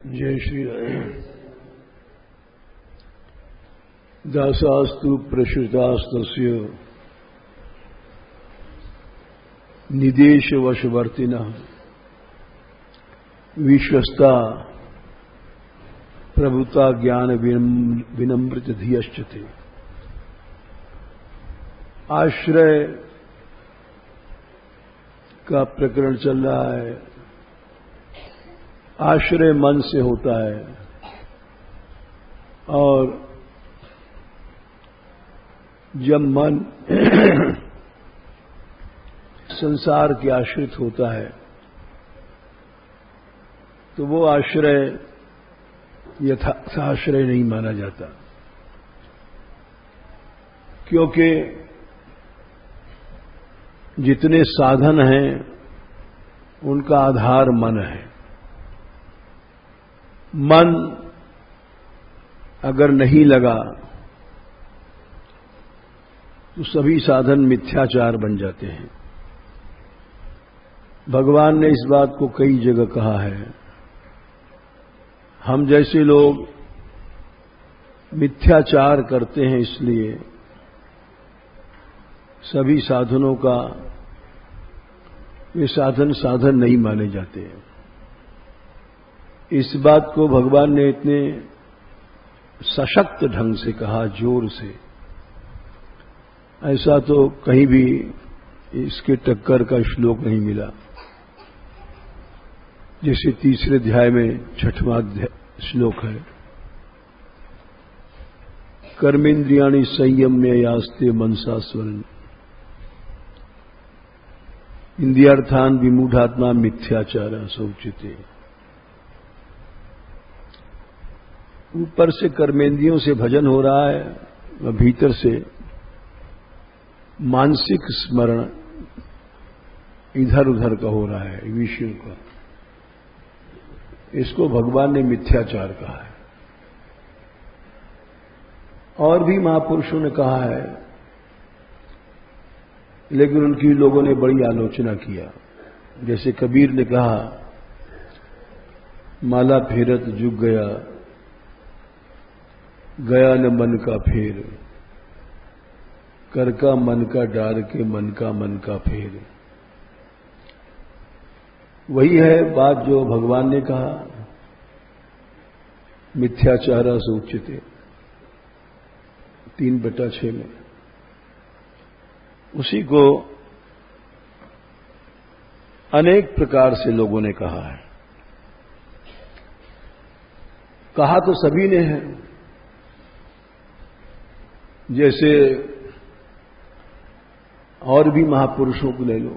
जय श्री राम। दासास्तु प्रसृतास्तस्य निदेशवशवर्तिनः विश्वस्ता प्रभुता ज्ञान विनम्रित धियश्चते। आश्रय का प्रकरण चल रहा है। आश्रय मन से होता है और जब मन संसार के आश्रित होता है तो वो आश्रय यथार्थाश्रय नहीं माना जाता, क्योंकि जितने साधन हैं उनका आधार मन है। मन अगर नहीं लगा तो सभी साधन मिथ्याचार बन जाते हैं। भगवान ने इस बात को कई जगह कहा है। हम जैसे लोग मिथ्याचार करते हैं, इसलिए सभी साधनों का ये साधन नहीं माने जाते हैं। इस बात को भगवान ने इतने सशक्त ढंग से कहा, जोर से, ऐसा तो कहीं भी इसके टक्कर का श्लोक नहीं मिला। जैसे तीसरे अध्याय में 6वां श्लोक है, कर्मेन्द्रियाणि संयम्य यास्ते मनसा स्वरन् इंद्रियार्थान विमूढ़ात्मा मिथ्याचार शोचिते। ऊपर से कर्मेंद्रियों से भजन हो रहा है और भीतर से मानसिक स्मरण इधर उधर का हो रहा है, विषयों का। इसको भगवान ने मिथ्याचार कहा है। और भी महापुरुषों ने कहा है, लेकिन उनकी लोगों ने बड़ी आलोचना किया। जैसे कबीर ने कहा, माला फेरत जुग गया, गया न मन का फेर, कर का मन का डार के मन का फेर। वही है बात जो भगवान ने कहा, मिथ्याचारा सूचिते 3/6 में। उसी को अनेक प्रकार से लोगों ने कहा है। कहा तो सभी ने है। जैसे और भी महापुरुषों को ले लो,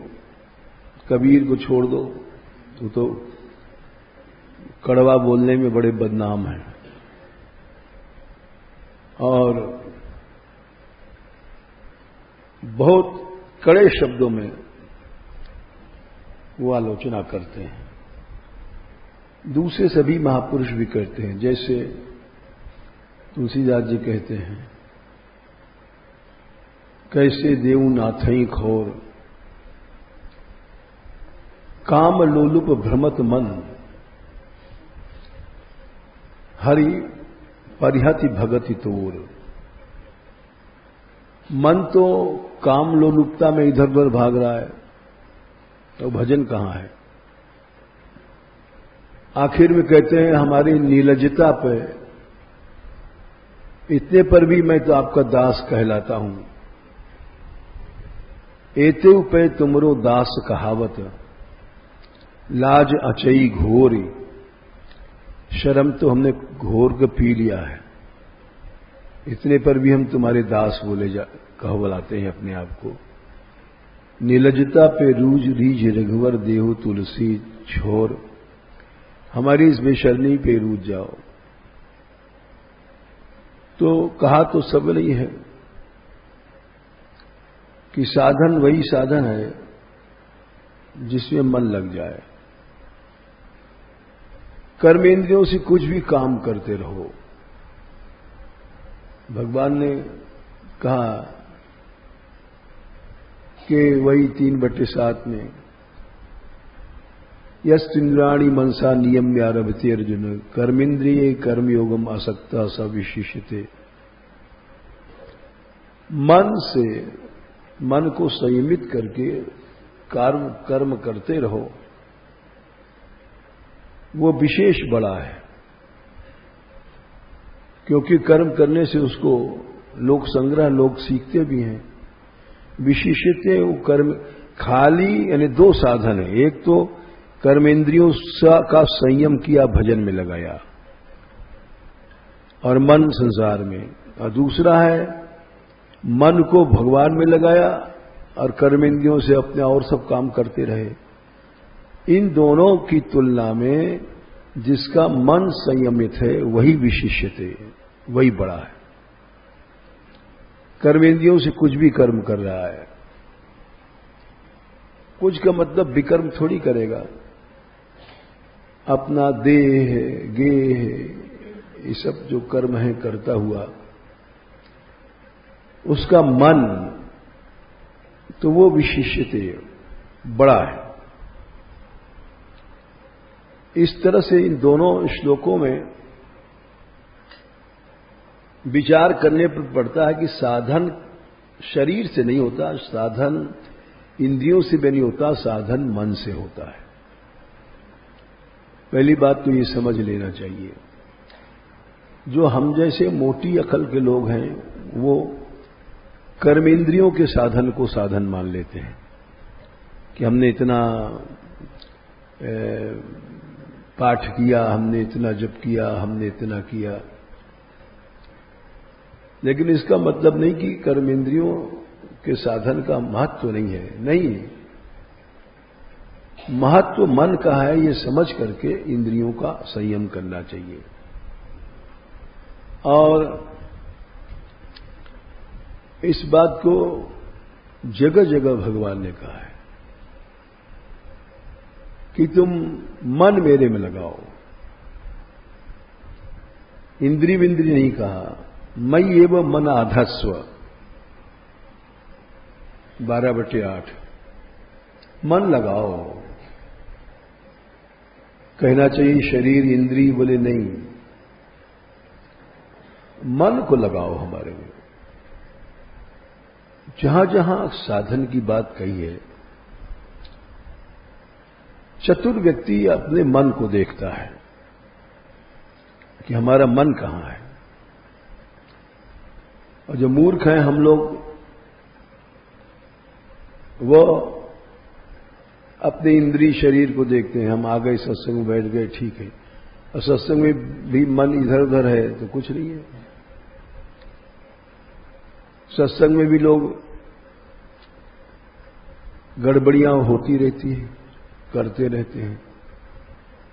कबीर को छोड़ दो तो कड़वा बोलने में बड़े बदनाम हैं और बहुत कड़े शब्दों में वो आलोचना करते हैं। दूसरे सभी महापुरुष भी करते हैं। जैसे तुलसीदास जी कहते हैं, कैसे देऊ नाथई खोर, काम लोलुप भ्रमत मन, हरि परिहति भगति तोर। मन तो काम लोलुपता में इधर उधर भाग रहा है, तो भजन कहां है? आखिर में कहते हैं, हमारी नीलजता पे, इतने पर भी मैं तो आपका दास कहलाता हूं। एते पे तुमरो दास कहावत, लाज अचई घोरी। शर्म तो हमने घोर के पी लिया है, इतने पर भी हम तुम्हारे दास कहलाते हैं अपने आप को। नीलजता पे रूज रीज रघुवर देहु तुलसी छोर। हमारी इस बेशर्मी पे रूज जाओ। तो कहा तो सब नहीं है कि साधन वही साधन है जिसमें मन लग जाए। कर्मेंद्रियों से कुछ भी काम करते रहो। भगवान ने कहा कि वही 3/7 में यस्त्रिंद्रियाणि मनसा नियम्य आरभते अर्जुन कर्मेन्द्रिये कर्मयोगम आसक्ता स विशिष्यते। मन को संयमित करके कर्म करते रहो, वो विशेष बड़ा है। क्योंकि कर्म करने से उसको लोक संग्रह लोग सीखते भी हैं। विशिष्यते वो कर्म खाली यानी दो साधन है, एक तो कर्मेंद्रियों का संयम किया, भजन में लगाया और मन संसार में, और दूसरा है मन को भगवान में लगाया और कर्मेंद्रियों से अपने और सब काम करते रहे। इन दोनों की तुलना में जिसका मन संयमित है वही विशिष्यते, वही बड़ा है। कर्मेंद्रियों से कुछ भी कर्म कर रहा है, कुछ का मतलब विकर्म थोड़ी करेगा। अपना देह गेह ये सब जो कर्म है करता हुआ, उसका मन तो वो विशिष्यते बड़ा है। इस तरह से इन दोनों श्लोकों में विचार करने पर पड़ता है कि साधन शरीर से नहीं होता, साधन इंद्रियों से भी नहीं होता, साधन मन से होता है। पहली बात तो ये समझ लेना चाहिए। जो हम जैसे मोटी अकल के लोग हैं वो कर्मेंद्रियों के साधन को साधन मान लेते हैं कि हमने इतना पाठ किया, हमने इतना जप किया, हमने इतना किया। लेकिन इसका मतलब नहीं कि कर्मेंद्रियों के साधन का महत्व नहीं है, नहीं, महत्व मन का है। ये समझ करके इंद्रियों का संयम करना चाहिए। और इस बात को जगह जगह भगवान ने कहा है कि तुम मन मेरे में लगाओ। इंद्री विंद्री नहीं कहा, मयि एव मन आधस्व 12/8। मन लगाओ, कहना चाहिए शरीर इंद्री, बोले नहीं, मन को लगाओ हमारे में। जहां जहां साधन की बात कही है, चतुर व्यक्ति अपने मन को देखता है कि हमारा मन कहां है। और जो मूर्ख हैं हम लोग, वो अपने इंद्रिय शरीर को देखते हैं। हम आ गए सत्संग में बैठ गए, ठीक है, और सत्संग में भी मन इधर उधर है तो कुछ नहीं है। सत्संग में भी लोग गड़बड़ियां होती रहती है, करते रहते हैं।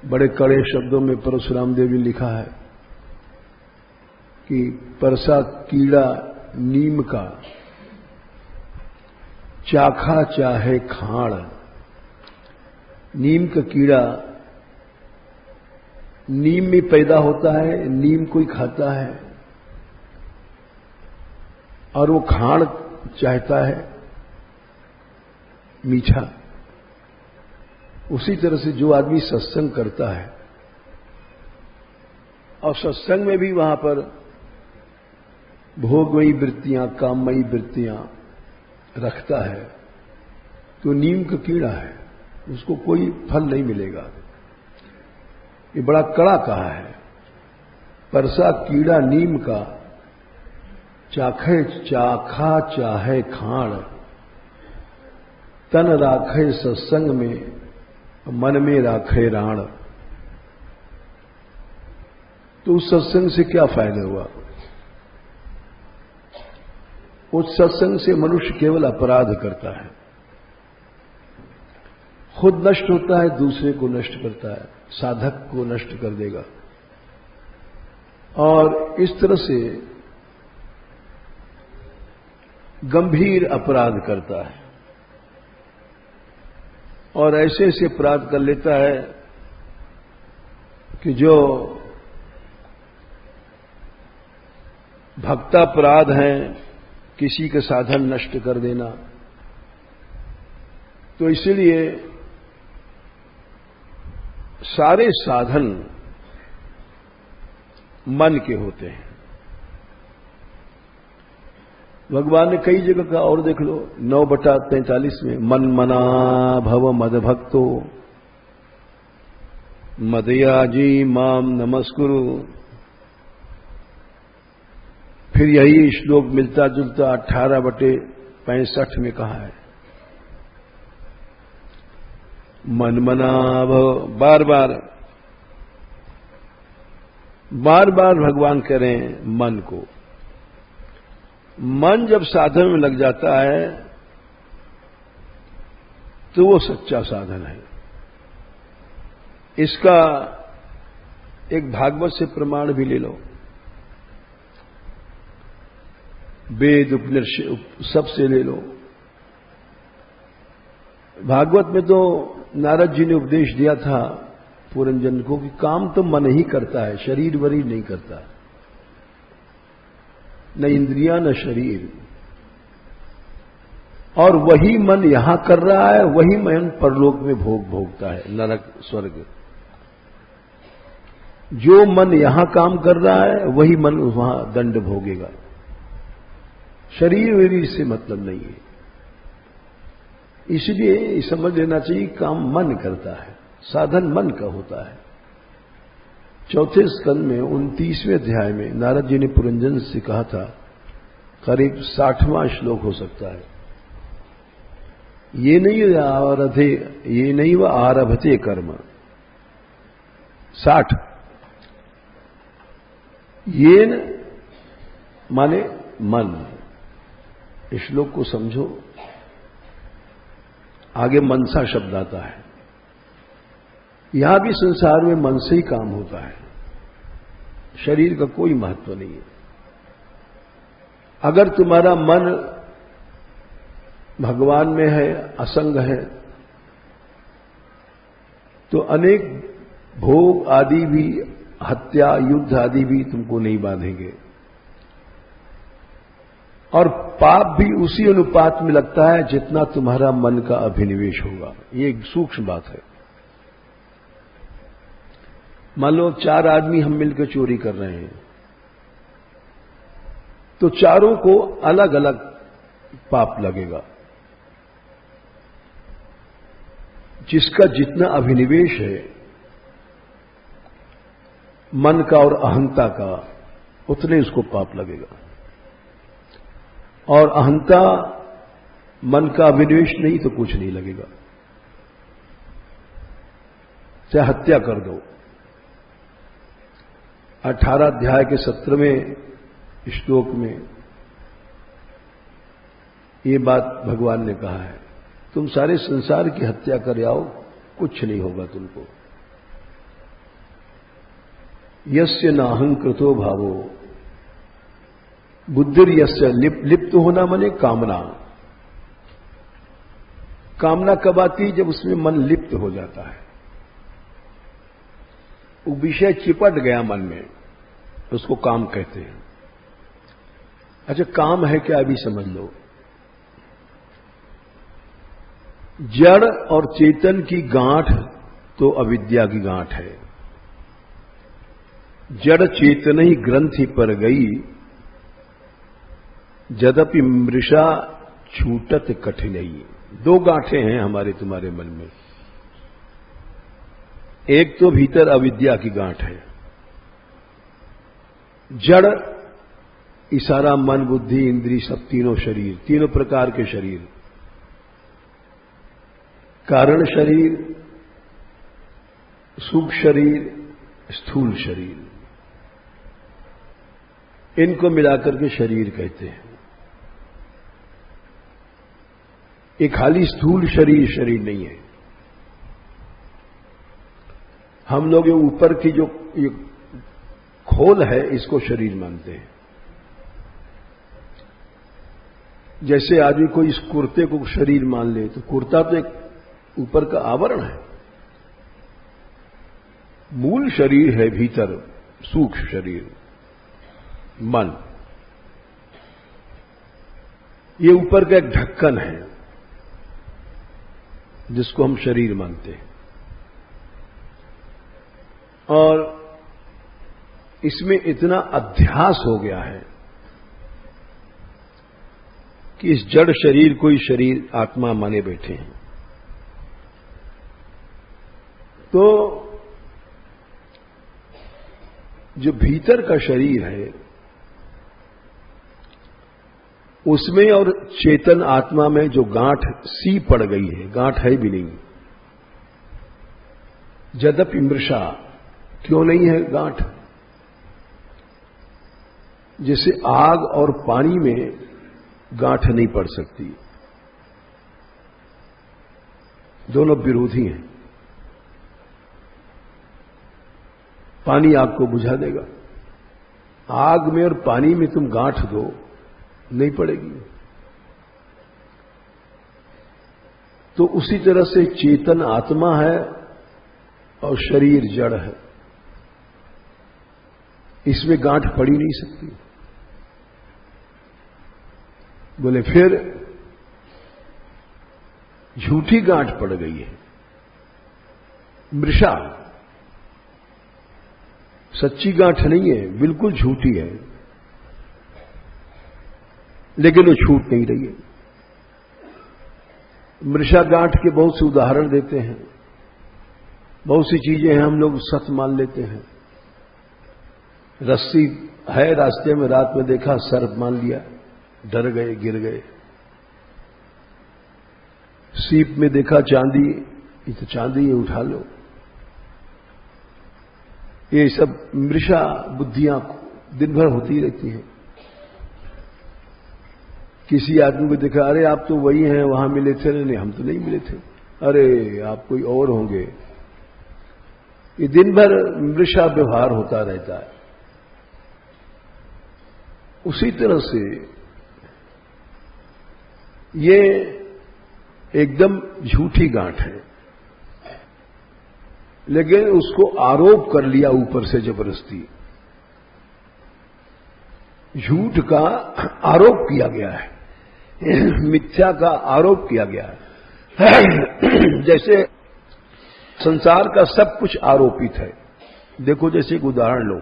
बड़े कड़े शब्दों में परशुराम देव ने लिखा है कि परसा कीड़ा नीम का, चाखा चाहे खाड़। नीम का कीड़ा नीम में पैदा होता है, नीम को ही खाता है, और वो खाड़ चाहता है मीठा। उसी तरह से जो आदमी सत्संग करता है और सत्संग में भी वहां पर भोगमयी वृत्तियां, काममयी वृत्तियां रखता है, तो नीम का कीड़ा है, उसको कोई फल नहीं मिलेगा। ये बड़ा कड़ा कहा है, परसा कीड़ा नीम का, चाखा चाहे खाड़, तन राखे सत्संग में, मन में राखे राण। तो उस सत्संग से क्या फायदा हुआ? उस सत्संग से मनुष्य केवल अपराध करता है, खुद नष्ट होता है, दूसरे को नष्ट करता है, साधक को नष्ट कर देगा। और इस तरह से गंभीर अपराध करता है, और ऐसे ऐसे अपराध कर लेता है कि जो भक्तापराध हैं, किसी के साधन नष्ट कर देना। तो इसलिए सारे साधन मन के होते हैं। भगवान ने कई जगह कहा, और देख लो 9/43 में, मन मना भव मद भक्तो मदयाजी माम नमस्कुरु। फिर यही श्लोक मिलता जुलता 18/65 में कहा है, मन मना भव। बार बार भगवान कह रहे हैं मन को। मन जब साधन में लग जाता है तो वो सच्चा साधन है। इसका एक भागवत से प्रमाण भी ले लो। वेद उपनिषद सबसे ले लो। भागवत में तो नारद जी ने उपदेश दिया था पुरंजन को कि काम तो मन ही करता है, शरीर वरीर नहीं करता, न इंद्रियां न शरीर। और वही मन यहां कर रहा है, वही मन परलोक में भोगता है, नरक स्वर्ग। जो मन यहां काम कर रहा है वही मन वहां दंड भोगेगा। शरीर वरीर से मतलब नहीं है। इसलिए समझ लेना चाहिए काम मन करता है, साधन मन का होता है। 4 स्कंद में 29वें अध्याय में नारद जी ने पुरंजन से कहा था, करीब 60वां श्लोक हो सकता है, ये नहीं वह आरभते कर्म। 60 ये माने मन। इस श्लोक को समझो। आगे मनसा शब्द आता है। यहां भी संसार में मन से ही काम होता है, शरीर का कोई महत्व नहीं है। अगर तुम्हारा मन भगवान में है, असंग है, तो अनेक भोग आदि भी, हत्या युद्ध आदि भी तुमको नहीं बांधेंगे। और पाप भी उसी अनुपात में लगता है जितना तुम्हारा मन का अभिनिवेश होगा। ये एक सूक्ष्म बात है। मान लो 4 आदमी हम मिलकर चोरी कर रहे हैं, तो चारों को अलग अलग पाप लगेगा। जिसका जितना अभिनिवेश है मन का और अहंता का, उतने उसको पाप लगेगा। और अहंता मन का अभिनिवेश नहीं तो कुछ नहीं लगेगा। चाहे हत्या कर दो। 18 अध्याय के 17वें श्लोक में ये बात भगवान ने कहा है, तुम सारे संसार की हत्या कर आओ, कुछ नहीं होगा तुमको। यस्य नाहंकृतो भावो बुद्धिर यस्य। लिप्त होना माने कामना। कामना कब आती है? जब उसमें मन लिप्त हो जाता है, वो विषय चिपट गया मन में, उसको काम कहते हैं। अच्छा, काम है क्या अभी समझ लो। जड़ और चेतन की गांठ तो अविद्या की गांठ है। जड़ चेतन ही ग्रंथि पर गई, यद्यपि मृषा छूटत कठिनाई। 2 गांठें हैं हमारे तुम्हारे मन में। एक तो भीतर अविद्या की गांठ है। जड़ इशारा मन बुद्धि इंद्री सब तीनों शरीर, तीनों प्रकार के शरीर, कारण शरीर, सूक्ष्म शरीर, स्थूल शरीर, इनको मिलाकर के शरीर कहते हैं। ये खाली स्थूल शरीर नहीं है। हम लोग ये ऊपर की जो ये खोल है, इसको शरीर मानते हैं। जैसे आदमी कोई इस कुर्ते को शरीर मान ले, तो कुर्ता तो एक ऊपर का आवरण है। मूल शरीर है भीतर सूक्ष्म शरीर, मन। ये ऊपर का एक ढक्कन है जिसको हम शरीर मानते हैं। और इसमें इतना अध्यास हो गया है कि इस जड़ शरीर को ही शरीर आत्मा माने बैठे हैं। तो जो भीतर का शरीर है उसमें और चेतन आत्मा में जो गांठ सी पड़ गई है, गांठ है भी नहीं। यद्यपि मृषा, क्यों नहीं है गांठ? जैसे आग और पानी में गांठ नहीं पड़ सकती, दोनों विरोधी हैं। पानी आग को बुझा देगा, आग में और पानी में तुम गांठ दो, नहीं पड़ेगी। तो उसी तरह से चेतन आत्मा है और शरीर जड़ है, इसमें गांठ पड़ी नहीं सकती। बोले फिर झूठी गांठ पड़ गई है, मृषा, सच्ची गांठ नहीं है, बिल्कुल झूठी है, लेकिन वो छूट नहीं रही है। मृषा गांठ के बहुत से उदाहरण देते हैं, बहुत सी चीजें हैं हम लोग सच मान लेते हैं। रस्सी है रास्ते में, रात में देखा सर्प मान लिया, डर गए, गिर गए। सीप में देखा चांदी, ये तो चांदी है, उठा लो। ये सब मृषा बुद्धियां दिन भर होती रहती हैं। किसी आदमी को देखा, अरे आप तो वही हैं, वहां मिले थे। नहीं, हम तो नहीं मिले थे। अरे आप कोई और होंगे। ये दिन भर मृषा व्यवहार होता रहता है। उसी तरह से ये एकदम झूठी गांठ है, लेकिन उसको आरोप कर लिया ऊपर से जबरदस्ती। झूठ का आरोप किया गया है, मिथ्या का आरोप किया गया है। जैसे संसार का सब कुछ आरोपित है। देखो, जैसे एक उदाहरण लो,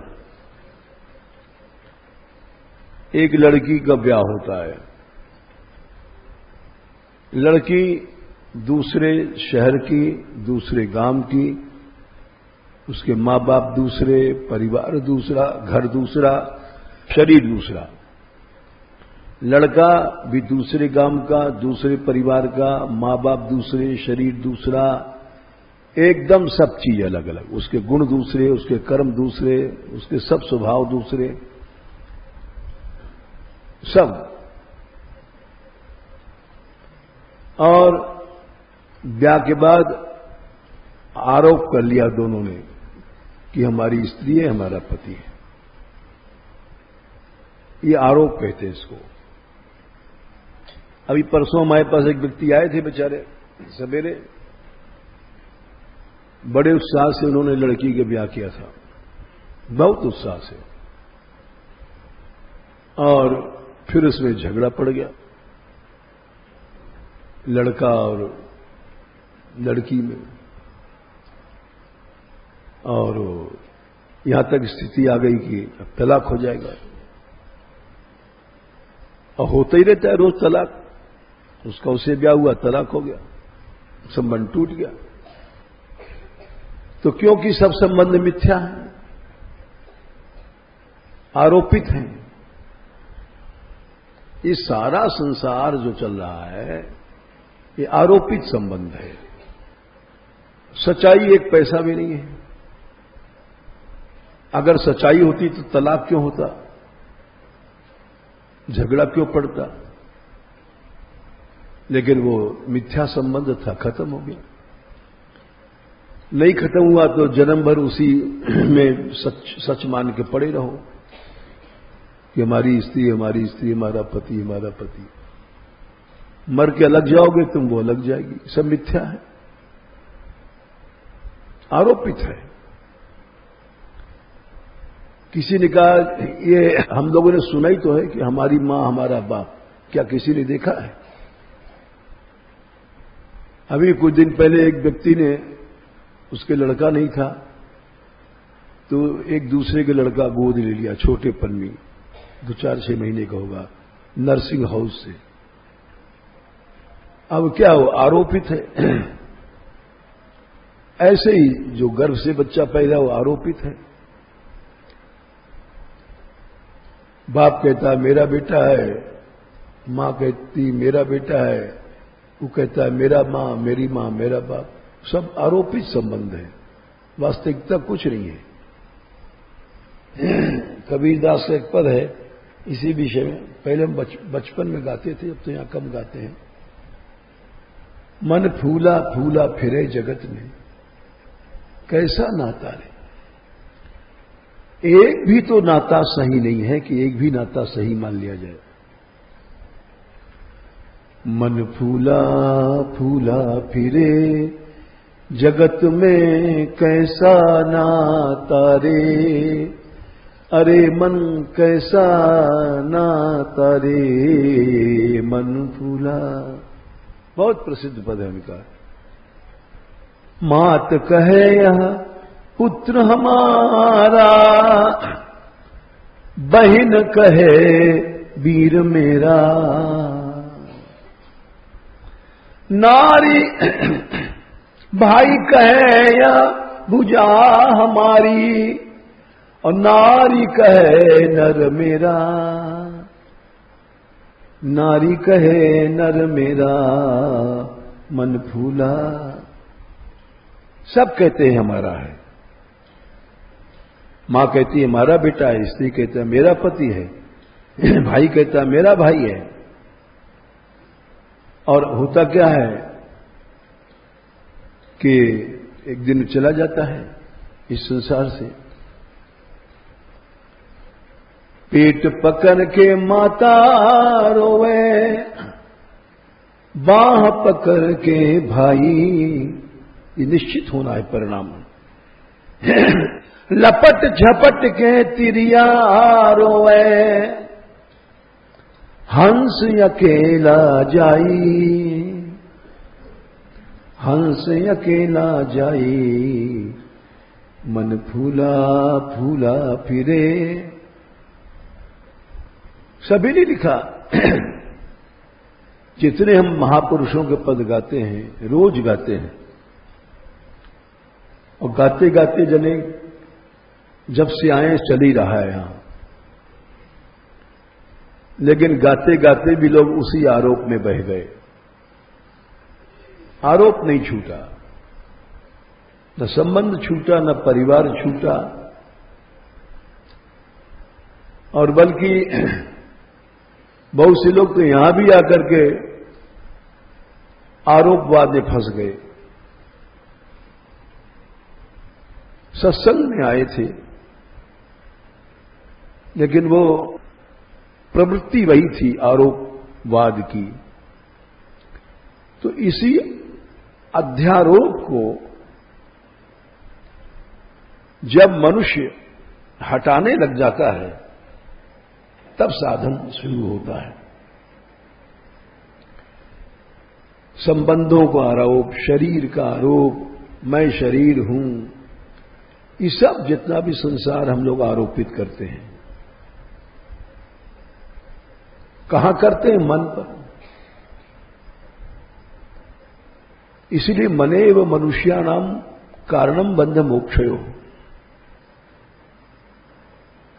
एक लड़की का ब्याह होता है। लड़की दूसरे शहर की, दूसरे गांव की, उसके मां बाप दूसरे, परिवार दूसरा, घर दूसरा, शरीर दूसरा। लड़का भी दूसरे गांव का, दूसरे परिवार का, मां बाप दूसरे, शरीर दूसरा, एकदम सब चीज अलग अलग। उसके गुण दूसरे, उसके कर्म दूसरे, उसके सब स्वभाव दूसरे, सब। और ब्याह के बाद आरोप कर लिया दोनों ने कि हमारी स्त्री है, हमारा पति है। ये आरोप कहते हैं इसको। अभी परसों हमारे पास एक व्यक्ति आए थे, बेचारे सवेरे, बड़े उत्साह से उन्होंने लड़की के ब्याह किया था, बहुत उत्साह से। और फिर उसमें झगड़ा पड़ गया लड़का और लड़की में, और यहां तक स्थिति आ गई कि अब तलाक हो जाएगा। और होता ही रहता है रोज तलाक। उसका उससे ब्याह हुआ, तलाक हो गया, संबंध टूट गया। तो क्योंकि सब संबंध मिथ्या है, आरोपित हैं। ये सारा संसार जो चल रहा है, ये आरोपित संबंध है। सच्चाई एक पैसा भी नहीं है। अगर सच्चाई होती तो तलाक क्यों होता, झगड़ा क्यों पड़ता? लेकिन वो मिथ्या संबंध था, खत्म हो गया। नहीं खत्म हुआ तो जन्म भर उसी में सच मान के पड़े रहो कि हमारी स्त्री, हमारी स्त्री, हमारा पति, हमारा पति। मर के अलग जाओगे तुम, वो अलग जाएगी। सब मिथ्या है, आरोपित है। किसी ने कहा, ये हम लोगों ने सुना ही तो है कि हमारी मां, हमारा बाप। क्या किसी ने देखा है? अभी कुछ दिन पहले एक व्यक्ति ने, उसके लड़का नहीं था, तो एक दूसरे के लड़का गोद ले लिया, छोटे पन में 2-4-6 महीने का होगा, नर्सिंग हाउस से। अब क्या हो, आरोपित है। ऐसे ही जो गर्भ से बच्चा पैदा हो आरोपित है। बाप कहता है मेरा बेटा है, मां कहती मेरा बेटा है, वो कहता है मेरा मां, मेरी मां, मेरा बाप। सब आरोपित संबंध है, वास्तविकता कुछ नहीं है। कबीरदास का एक पद है इसी विषय में, पहले हम बचपन में गाते थे, अब तो यहां कम गाते हैं। मन फूला फूला फिरे जगत में, कैसा नाता रे। एक भी तो नाता सही नहीं है कि एक भी नाता सही मान लिया जाए। मन फूला फूला फिरे जगत में, कैसा नाता रे, अरे मन कैसा नाता रे, मन फूला। बहुत प्रसिद्ध पद है उनका। मात कहे यह पुत्र हमारा, बहन कहे वीर मेरा, नारी भाई कहे या भुजा हमारी, और नारी कहे नर मेरा, नारी कहे नर मेरा, मन फूला। सब कहते हैं हमारा है। मां कहती है हमारा बेटा है, स्त्री कहता है मेरा पति है, भाई कहता है मेरा भाई है। और होता क्या है कि एक दिन चला जाता है इस संसार से। पेट पकड़ के माता रोवे, बाह पकड़ के भाई, ये निश्चित होना है परिणाम। लपट झपट के तिरिया रोवे, हंस अकेला जाई, हंस अकेला जाई, मन फूला फूला फिरे। सभी ने लिखा। जितने हम महापुरुषों के पद गाते हैं, रोज गाते हैं, और गाते गाते जने जब से आए चल ही रहा है यहां, लेकिन गाते गाते भी लोग उसी आरोप में बह गए। आरोप नहीं छूटा, न संबंध छूटा, न परिवार छूटा, और बल्कि बहुत से लोग तो यहां भी आकर के आरोपवाद में फंस गए। सत्संग में आए थे, लेकिन वो प्रवृत्ति वही थी आरोपवाद की। तो इसी अध्यारोप को जब मनुष्य हटाने लग जाता है, तब साधन शुरू होता है। संबंधों का आरोप, शरीर का आरोप, मैं शरीर हूं, ये सब जितना भी संसार हम लोग आरोपित करते हैं, कहां करते हैं? मन पर। इसलिए मने व मनुष्याणाम कारणम बंध मोक्षयो,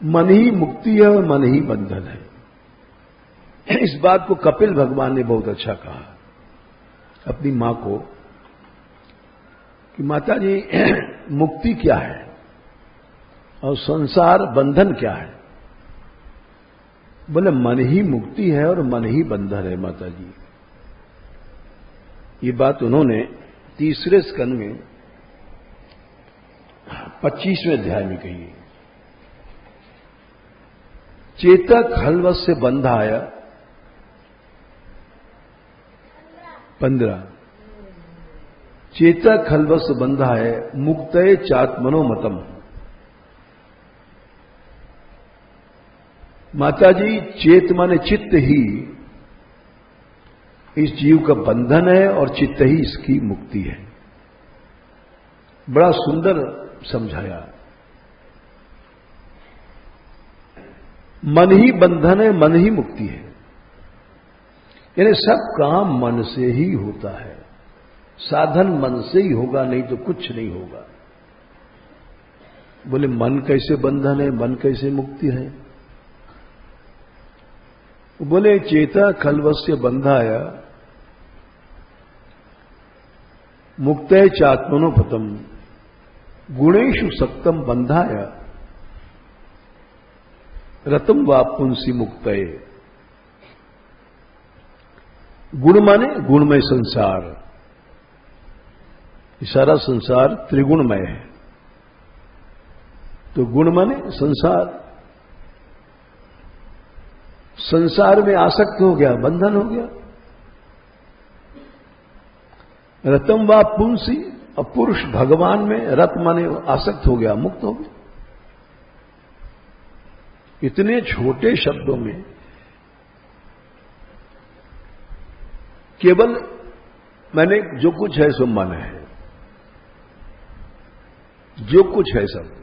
मन ही मुक्ति है और मन ही बंधन है। इस बात को कपिल भगवान ने बहुत अच्छा कहा अपनी मां को कि माता जी, मुक्ति क्या है और संसार बंधन क्या है? बोले मन ही मुक्ति है और मन ही बंधन है माता जी। ये बात उन्होंने 3 स्कंद में 25वें अध्याय में कही है। चेतक हलवस से बंधाया 15, चेतक हलवस बंधाय मुक्तये चात्मनो मतम। माता जी, चेत माने चित्त ही इस जीव का बंधन है और चित्त ही इसकी मुक्ति है। बड़ा सुंदर समझाया। मन ही बंधन है, मन ही मुक्ति है। यानी सब काम मन से ही होता है, साधन मन से ही होगा, नहीं तो कुछ नहीं होगा। बोले मन कैसे बंधन है, मन कैसे मुक्ति है? बोले चेता खलवस्य बंधाय मुक्तये चात्मनोपतम गुणेषु सक्तम बंधाय रतम वापुंसी मुक्तये। गुण माने गुणमय संसार, सारा संसार त्रिगुणमय है। तो गुण माने संसार, संसार में आसक्त हो गया, बंधन हो गया। रतम व पुंसी, और पुरुष भगवान में रत माने आसक्त हो गया, मुक्त हो गया। इतने छोटे शब्दों में केवल मैंने जो कुछ है सो मन है, जो कुछ है सब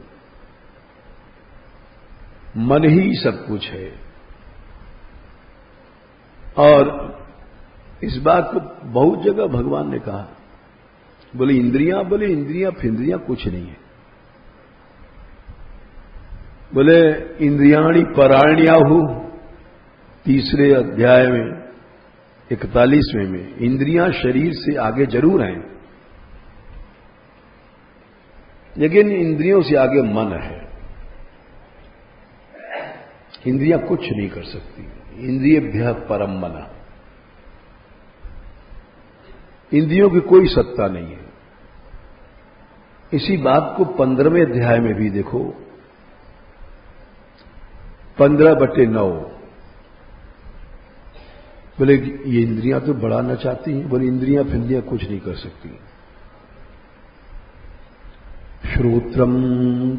मन ही सब कुछ है। और इस बात को बहुत जगह भगवान ने कहा। बोले इंद्रियां फिंद्रियां कुछ नहीं है। बोले इंद्रियाणी पराण्याहु, तीसरे अध्याय में 41वें में, इंद्रियां शरीर से आगे जरूर हैं, लेकिन इंद्रियों से आगे मन है। इंद्रियां कुछ नहीं कर सकती। इंद्रियभ्यः परम मना, इंद्रियों की कोई सत्ता नहीं है। इसी बात को 15वें अध्याय में भी देखो, 15/9। बोले ये इंद्रियां तो बढ़ाना चाहती हैं। बोले इंद्रियां फिंद्रियां कुछ नहीं कर सकती। श्रोत्रम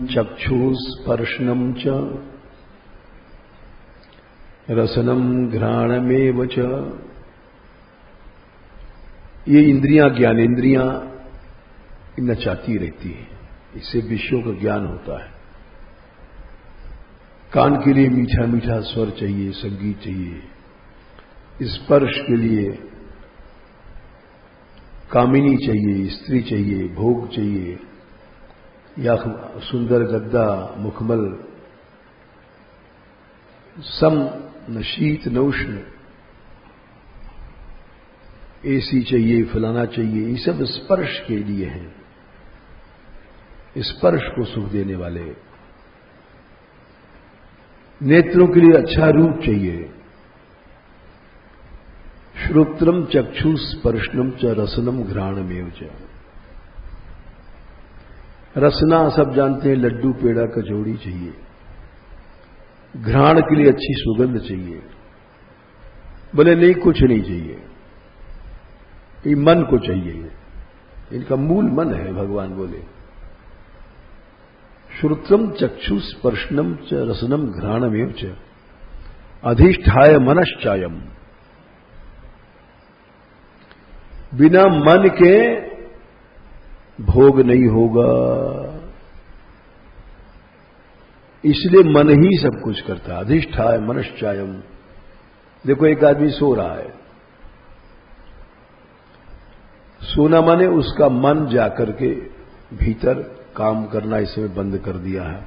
चक्षुस्पर्शनम च रसनम घ्राणमेव च, ये इंद्रियां ज्ञानेन्द्रियां नचाती रहती है। इससे विषयों का ज्ञान होता है। कान के लिए मीठा मीठा स्वर चाहिए, संगीत चाहिए। स्पर्श के लिए कामिनी चाहिए, स्त्री चाहिए, भोग चाहिए, या सुंदर गद्दा, मुखमल, सम न शीत न उष्ण, एसी चाहिए, फलाना चाहिए। ये सब स्पर्श के लिए है, स्पर्श को सुख देने वाले। नेत्रों के लिए अच्छा रूप चाहिए। श्रोत्रम चक्षुस्पर्शनम च रसनम घ्राणमेव च। रसना सब जानते हैं, लड्डू पेड़ा कचौड़ी चाहिए। घ्राण के लिए अच्छी सुगंध चाहिए। बोले नहीं कुछ नहीं चाहिए, ये मन को चाहिए। इनका मूल मन है। भगवान बोले श्रुत्रम चक्षुस्पर्शनम च रसनम घ्राणमेव च अधिष्ठाय मनश्चायम। बिना मन के भोग नहीं होगा, इसलिए मन ही सब कुछ करता है। अधिष्ठाय मनश्चायम। देखो एक आदमी सो रहा है, सोना माने उसका मन जाकर के भीतर काम करना इसमें बंद कर दिया है,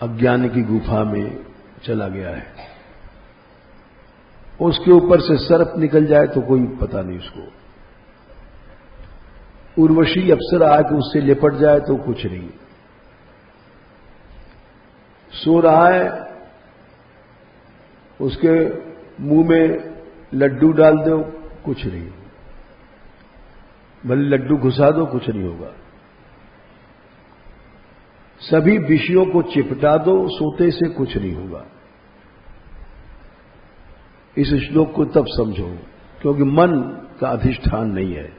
अज्ञान की गुफा में चला गया है। उसके ऊपर से सर्प निकल जाए तो कोई पता नहीं उसको। उर्वशी अप्सरा आके उससे लिपट जाए तो कुछ नहीं। सो रहा है, उसके मुंह में लड्डू डाल दो, कुछ नहीं। भले लड्डू घुसा दो, कुछ नहीं होगा। सभी विषयों को चिपटा दो, सोते से कुछ नहीं होगा। इस श्लोक को तब समझो, क्योंकि मन का अधिष्ठान नहीं है।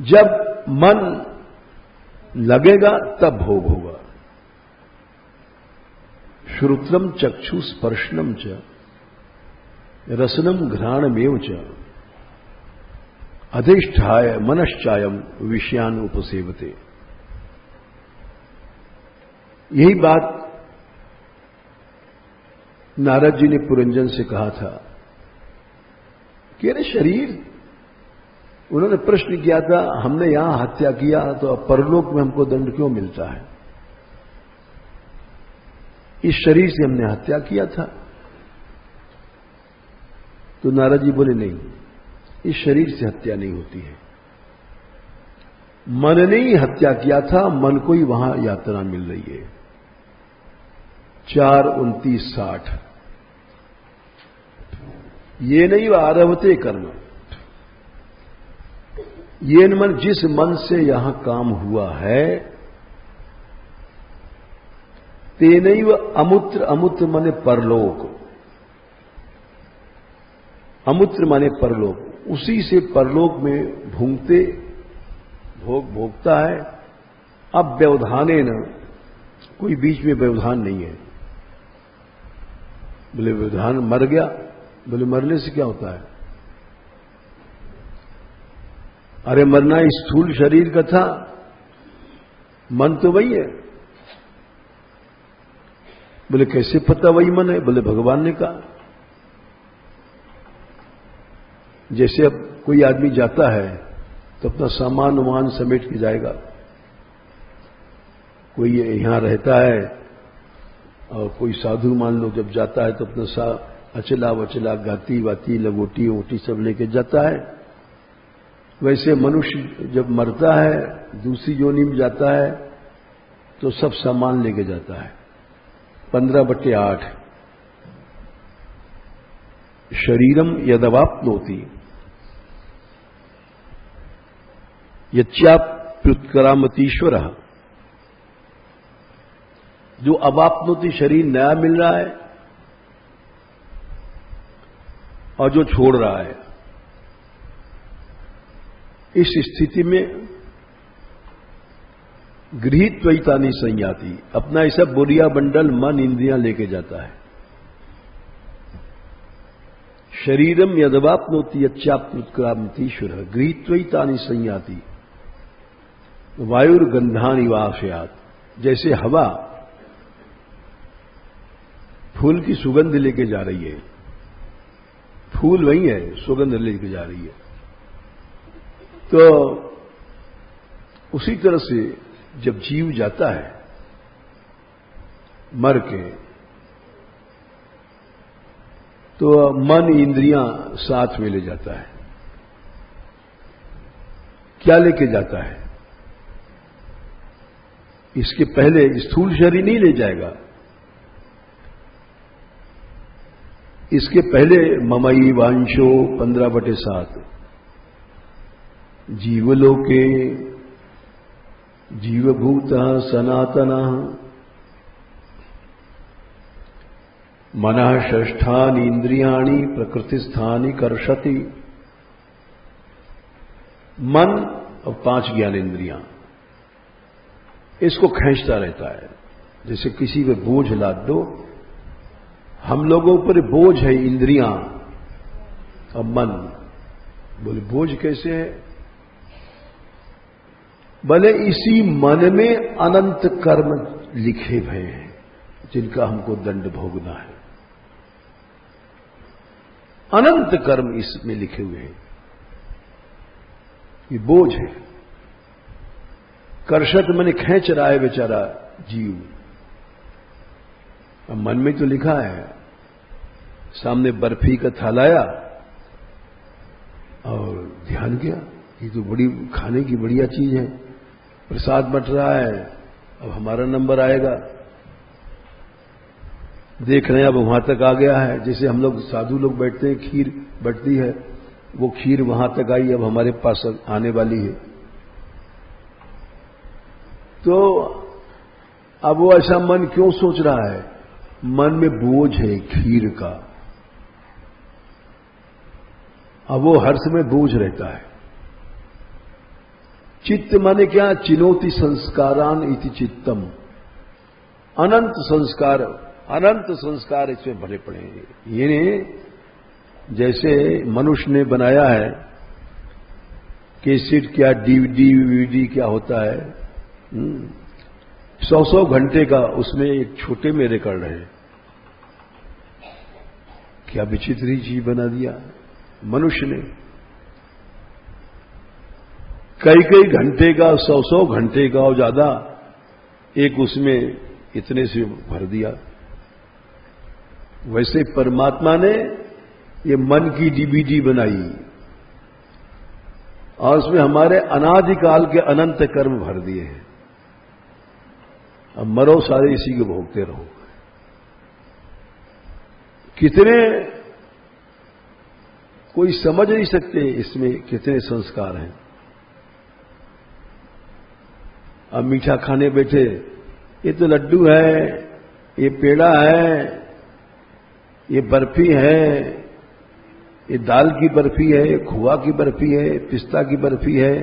जब मन लगेगा तब भोग होगा। श्रुत्रम चक्षुस्पर्शनम च रसनम घ्राणमेव च अधिष्ठाय मनश्चायम विषयान उपसेवते। यही बात नारद जी ने पुरंजन से कहा था कि अरे शरीर, उन्होंने प्रश्न किया था, हमने यहां हत्या किया तो अब परलोक में हमको दंड क्यों मिलता है? इस शरीर से हमने हत्या किया था। तो नारद जी बोले नहीं, इस शरीर से हत्या नहीं होती है। मन ने ही हत्या किया था, मन को ही वहां यातना मिल रही है। 4:29-60 ये नहीं वो आरभते कर्म, ये मन, जिस मन से यहां काम हुआ है, तेनैव अमुत्र, अमुत्र माने परलोक, अमुत्र माने परलोक, उसी से परलोक में भूंगते भोगता है। अब व्यवधाने न, कोई बीच में व्यवधान नहीं है। बोले व्यवधान मर गया, बोले मरने से क्या होता है? अरे मरना स्थूल शरीर का था, मन तो वही है। बोले कैसे पता वही मन है? बोले भगवान ने कहा। जैसे अब कोई आदमी जाता है तो अपना सामान वामान समेट के जाएगा। कोई यहां रहता है और कोई साधु मान लो जब जाता है तो अपना अचला वचला, गाती वाती, लगोटी ओटी सब लेके जाता है। वैसे मनुष्य जब मरता है, दूसरी योनि में जाता है तो सब सामान लेके जाता है। 15/8 शरीरम यदवाप्नोति यच्चाप्युत्क्रामतीश्वर, जो अवाप्नोति शरीर नया मिल रहा है और जो छोड़ रहा है, इस स्थिति में गृहीत्वैतानि संयाति, अपना ऐसा बोरिया बंडल मन इंद्रियां लेके जाता है। शरीरम यदवाप्नोति यच्चाप्युत्क्रामतीश्वर गृहीत्वैतानि संयाति वायुर्गंधानि वासयात, जैसे हवा फूल की सुगंध लेके जा रही है, फूल वही है, सुगंध लेके जा रही है। तो उसी तरह से जब जीव जाता है मर के, तो मन इंद्रियां साथ में ले जाता है। क्या लेके जाता है? इसके पहले स्थूल शरीर नहीं ले जाएगा। इसके पहले ममई वांशो 15/7 जीवलोके जीवभूत सनातन मनः षष्ठानि इंद्रियाणि प्रकृतिस्थानि कर्षति। मन और 5 ज्ञानेंद्रियां इसको खींचता रहता है। जैसे किसी पे बोझ लाद दो, हम लोगों पर बोझ है इंद्रियां और मन। बोले बोझ कैसे है? भले इसी मन में अनंत कर्म लिखे हुए हैं जिनका हमको दंड भोगना है। अनंत कर्म इसमें लिखे हुए हैं, ये बोझ है। कर्षत मैंने खींच रहा है बेचारा जीव। अब मन में तो लिखा है, सामने बर्फी का थालाया और ध्यान किया, ये तो बड़ी खाने की बढ़िया चीज है, प्रसाद बट रहा है, अब हमारा नंबर आएगा। देख रहे हैं अब वहां तक आ गया है। जैसे हम लोग साधु लोग बैठते हैं, खीर बटती है, वो खीर वहां तक आई, अब हमारे पास आने वाली है। तो अब वो ऐसा मन क्यों सोच रहा है? मन में बोझ है खीर का, अब वो हर समय बोझ रहता है। चित्त माने क्या? चिनोति संस्कारान इति चित्तम, अनंत संस्कार इसमें भरे पड़े हैं। ये जैसे मनुष्य ने बनाया है कैसेट, क्या डीवीडी क्या होता है, 100 घंटे का उसमें एक छोटे में रिकॉर्ड है। क्या विचित्र ही चीज बना दिया मनुष्य ने। कई कई घंटे का, 100 घंटे का और ज्यादा एक उसमें इतने से भर दिया। वैसे परमात्मा ने ये मन की डीवीडी बनाई और उसमें हमारे अनादिकाल के अनंत कर्म भर दिए हैं। अब मरो सारे इसी को भोगते रहो। कितने कोई समझ नहीं सकते इसमें कितने संस्कार हैं। अब मीठा खाने बैठे, ये तो लड्डू है, ये पेड़ा है, ये बर्फी है, ये दाल की बर्फी है, ये खोआ की बर्फी है, पिस्ता की बर्फी है।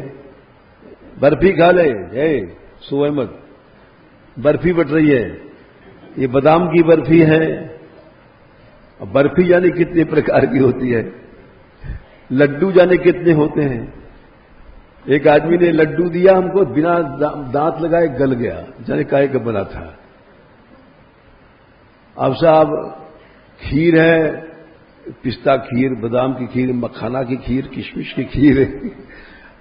बर्फी खा ले, सोए मत, बर्फी बट रही है। ये बादाम की बर्फी है। अब बर्फी जाने कितने प्रकार की होती है, लड्डू जाने कितने होते हैं। एक आदमी ने लड्डू दिया हमको, बिना दांत लगाए गल गया, जाने काहे का बना था। अब साहब खीर है, पिस्ता खीर, बादाम की खीर, मखाना की खीर, किशमिश की खीर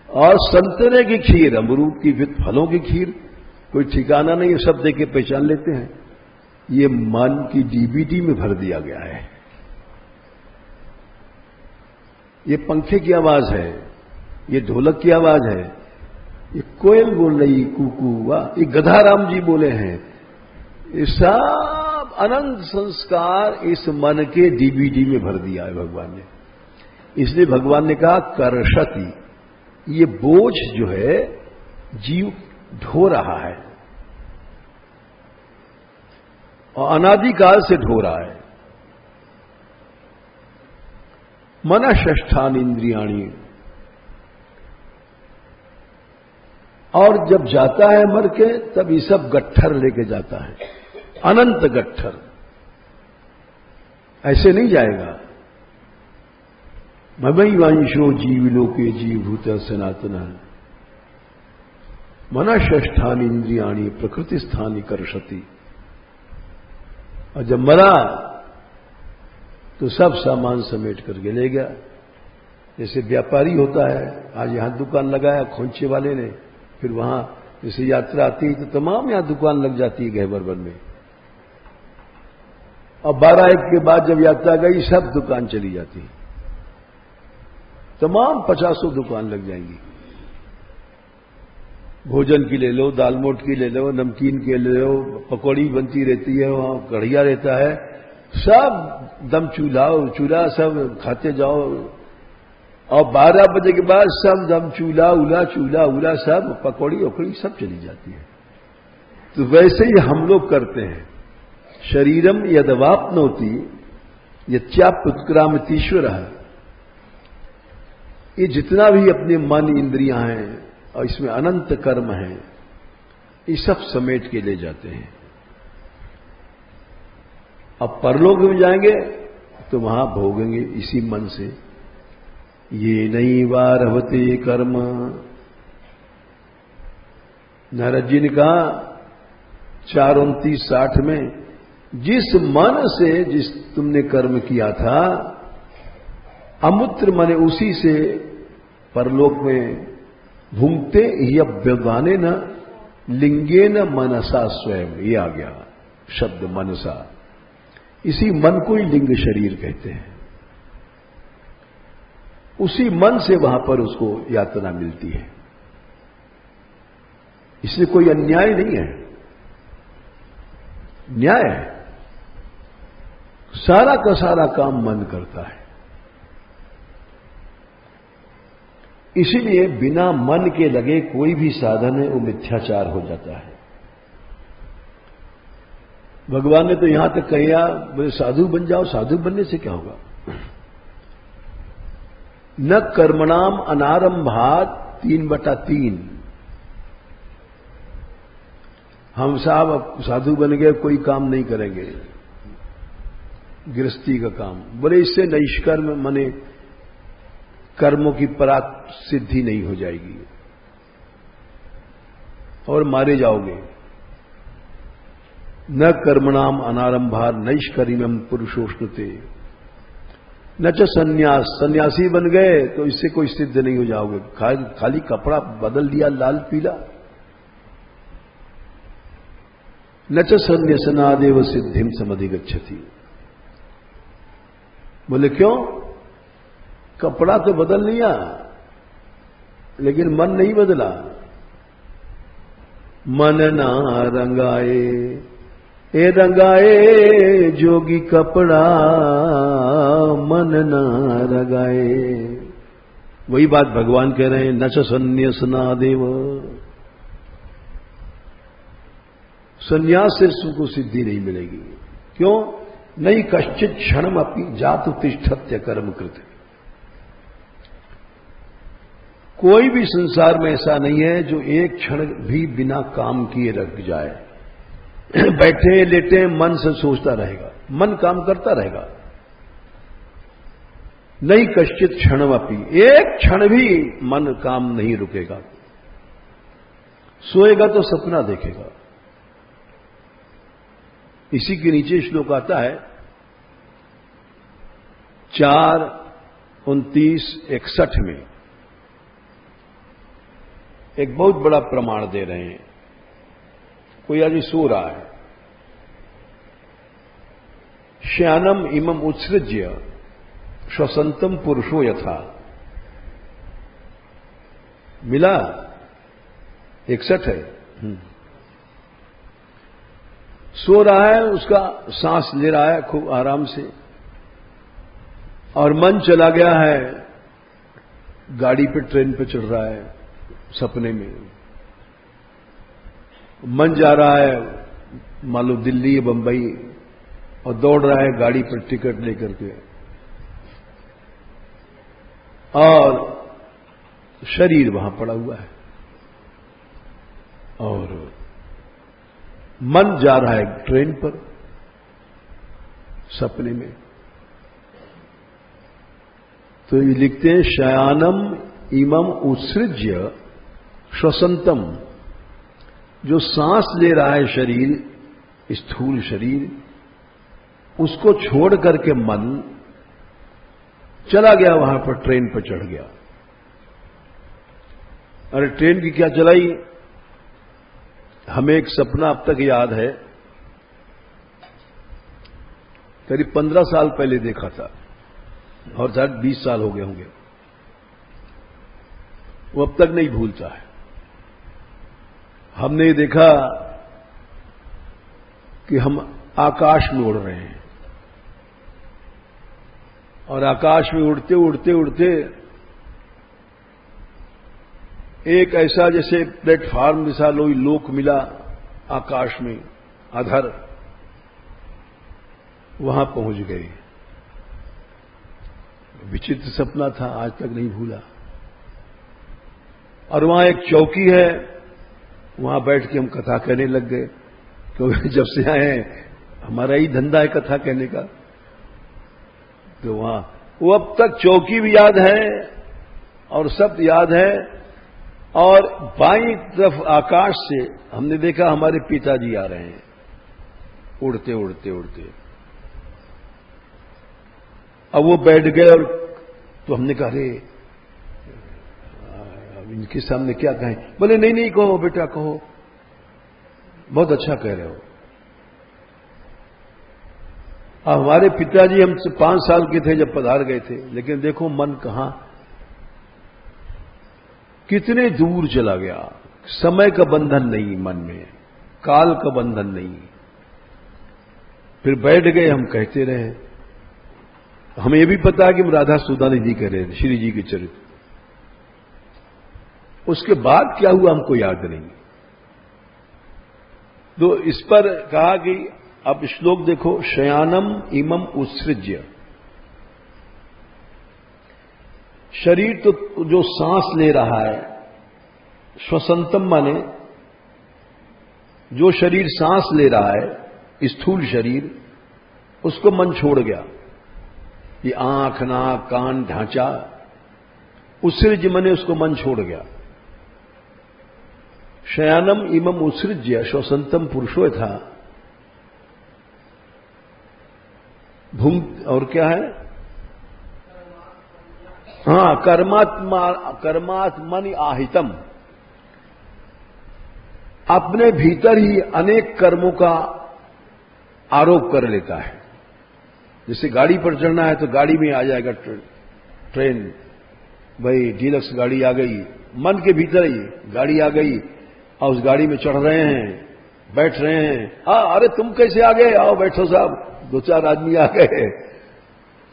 और संतरे की खीर, अमरूद की, फिर फलों की खीर, कोई ठिकाना नहीं, सब देख के पहचान लेते हैं। ये मन की डीवीडी में भर दिया गया है। ये पंखे की आवाज है, ये ढोलक की आवाज है, ये कोयल बोल रही कुकू, वाह, ये गधाराम जी बोले हैं। ये सब अनंत संस्कार इस मन के डीवीडी में भर दिया है भगवान ने। इसलिए भगवान ने कहा कर्षति, ये बोझ जो है जीव ढो रहा है और अनादिकाल से ढो रहा है। मन षष्ठान इंद्रियाणी, और जब जाता है मर के तब ये सब गट्ठर लेके जाता है, अनंत गट्ठर। ऐसे नहीं जाएगा। ममई वांशो जीवलोके जीवभूत सनातन, मन षष्ठान इंद्रियाणी प्रकृति स्थानी कर्षति। और जब मरा तो सब सामान समेट करके ले गया। जैसे व्यापारी होता है, आज यहां दुकान लगाया खोंचे वाले ने, फिर वहां जैसे यात्रा आती है तो तमाम यहां दुकान लग जाती है गहबर वन में। और 12-1 के बाद जब यात्रा गई सब दुकान चली जाती है, तमाम 50 दुकान लग जाएंगी। भोजन की ले लो, दाल मोट की ले लो, नमकीन की ले लो, पकौड़ी बनती रहती है, वहां कढ़िया रहता है, सब दम चूल्हा सब खाते जाओ। और 12 बजे के बाद सब दम चूल्हा उला सब पकौड़ी ओकड़ी सब चली जाती है। तो वैसे ही हम लोग करते हैं। शरीरम यदवाप्नोति यत्याप्युत्क्रामतीश्वर है। ये जितना भी अपने मन इंद्रियां हैं और इसमें अनंत कर्म हैं, ये सब समेट के ले जाते हैं। अब परलोक में जाएंगे तो वहां भोगेंगे इसी मन से। ये नहीं वारहते कर्म, नारद जी ने कहा 4:29-60 में, जिस मन से जिस तुमने कर्म किया था, अमूत्र माने उसी से परलोक में भूंगते यव्यवाने न लिंगे न मनसा स्वयं। ये आ गया शब्द मनसा। इसी मन को ही लिंग शरीर कहते हैं। उसी मन से वहां पर उसको यातना मिलती है। इसलिए कोई अन्याय नहीं है, न्याय है। सारा का सारा काम मन करता है। इसीलिए बिना मन के लगे कोई भी साधन है वो मिथ्याचार हो जाता है। भगवान ने तो यहां तक कहा, बोले साधु बन जाओ। साधु बनने से क्या होगा? न कर्मणाम अनारंभात 3/3। हम साहब साधु बन गए, कोई काम नहीं करेंगे, गृहस्थी का काम। बोले इससे नैष्कर्म माने कर्मों की परात सिद्धि नहीं हो जाएगी और मारे जाओगे। न कर्मणाम अनारंभार नैष्कर्म्यम पुरुषोष्णुते। न च संन्यास, सन्यासी बन गए तो इससे कोई सिद्ध नहीं हो जाओगे, खाली कपड़ा बदल दिया लाल पीला। न च संन्यासनादेव सिद्धिम समधिगच्छति। बोले क्यों? कपड़ा तो बदल लिया लेकिन मन नहीं बदला। मन ना रंगाए, ए रंगाए जोगी कपड़ा, मन ना रंगाए। वही बात भगवान कह रहे हैं, न च संन्यासनादेव। संन्यास से सुख को सिद्धि नहीं मिलेगी। क्यों? नहीं कश्चित क्षणम अपनी जातु तिष्ठत्य कर्म कृत। कोई भी संसार में ऐसा नहीं है जो एक क्षण भी बिना काम किए रख जाए। बैठे लेटे मन से सोचता रहेगा, मन काम करता रहेगा। नहीं कश्चित क्षणम अपनी, एक क्षण भी मन काम नहीं रुकेगा। सोएगा तो सपना देखेगा। इसी के नीचे श्लोक आता है 4:29-61 में एक बहुत बड़ा प्रमाण दे रहे हैं। कोई आदमी सो रहा है, श्यानम इमम उत्सृज्य श्वसंतम पुरुषो यथा। मिला 61 है। सो रहा है, उसका सांस ले रहा है खूब आराम से, और मन चला गया है गाड़ी पे, ट्रेन पे चढ़ रहा है सपने में। मन जा रहा है मान लो दिल्ली या बंबई, और दौड़ रहा है गाड़ी पर टिकट लेकर के, और शरीर वहां पड़ा हुआ है और मन जा रहा है ट्रेन पर सपने में। तो ये लिखते हैं शयानम इमम उत्सृज्य श्वसंतम। जो सांस ले रहा है शरीर, स्थूल शरीर, उसको छोड़ करके मन चला गया वहां पर, ट्रेन पर चढ़ गया। अरे ट्रेन की क्या चलाई। हमें एक सपना अब तक याद है, करीब 15 साल पहले देखा था, और शायद 20 साल हो गए होंगे। वो अब तक नहीं भूलता है। हमने देखा कि हम आकाश में उड़ रहे हैं, और आकाश में उड़ते उड़ते उड़ते एक ऐसा जैसे प्लेटफार्म जैसा लोक मिला आकाश में अधर, वहां पहुंच गए। विचित्र सपना था, आज तक नहीं भूला। और वहां एक चौकी है, वहां बैठ के हम कथा कहने लग गए, क्योंकि जब से आए हमारा ही धंधा है कथा कहने का। तो वहां वो अब तक चौकी भी याद है और सब याद है। और बाईं तरफ आकाश से हमने देखा हमारे पिताजी आ रहे हैं उड़ते उड़ते उड़ते। अब वो बैठ गए, और तो हमने कहा अरे इनके सामने क्या कहें। बोले नहीं नहीं कहो बेटा कहो, बहुत अच्छा कह रहे हो। अब हमारे पिताजी हमसे 5 साल के थे जब पधार गए थे, लेकिन देखो मन कहां कितने दूर चला गया। समय का बंधन नहीं मन में, काल का बंधन नहीं। फिर बैठ गए, हम कहते रहे। हमें यह भी पता है कि हम राधा सुदानी जी कह रहे थे, श्री जी के चरित्र। उसके बाद क्या हुआ हमको याद नहीं। तो इस पर कहा कि अब श्लोक देखो, शयानम इमम उत्सृज्य। शरीर तो जो सांस ले रहा है, श्वसंतम माने जो शरीर सांस ले रहा है, स्थूल शरीर, उसको मन छोड़ गया। ये आंख नाक कान ढांचा, उत्सृज मने उसको मन छोड़ गया। शयानम इमम उत्सृज्य श्वसंतम पुरुषो था। भूम और क्या है, हाँ, कर्मात्मनि आहितम, अपने भीतर ही अनेक कर्मों का आरोप कर लेता है। जैसे गाड़ी पर चढ़ना है तो गाड़ी में आ जाएगा ट्रेन, भाई डीलक्स गाड़ी आ गई, मन के भीतर ही गाड़ी आ गई और उस गाड़ी में चढ़ रहे हैं, बैठ रहे हैं। हाँ, अरे तुम कैसे आ गए, आओ बैठो साहब, 2-4 आदमी आ गए।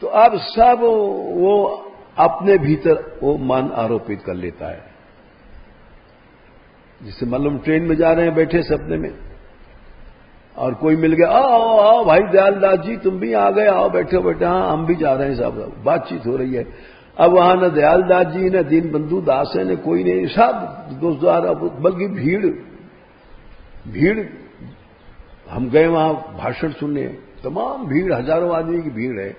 तो अब सब वो अपने भीतर वो मन आरोपित कर लेता है। जिससे मालूम ट्रेन में जा रहे हैं बैठे सपने में, और कोई मिल गया, आओ आओ आओ भाई दयालदास जी तुम भी आ गए, आओ बैठो बैठे। हाँ हम भी जा रहे हैं साहब, बातचीत हो रही है। अब वहां न दयालदास जी न दीनबंधु दास है न कोई नहीं, सब दोस्तदार, बल्कि भीड़। हम गए वहां भाषण सुनने, तमाम भीड़, हजारों आदमी की भीड़ है,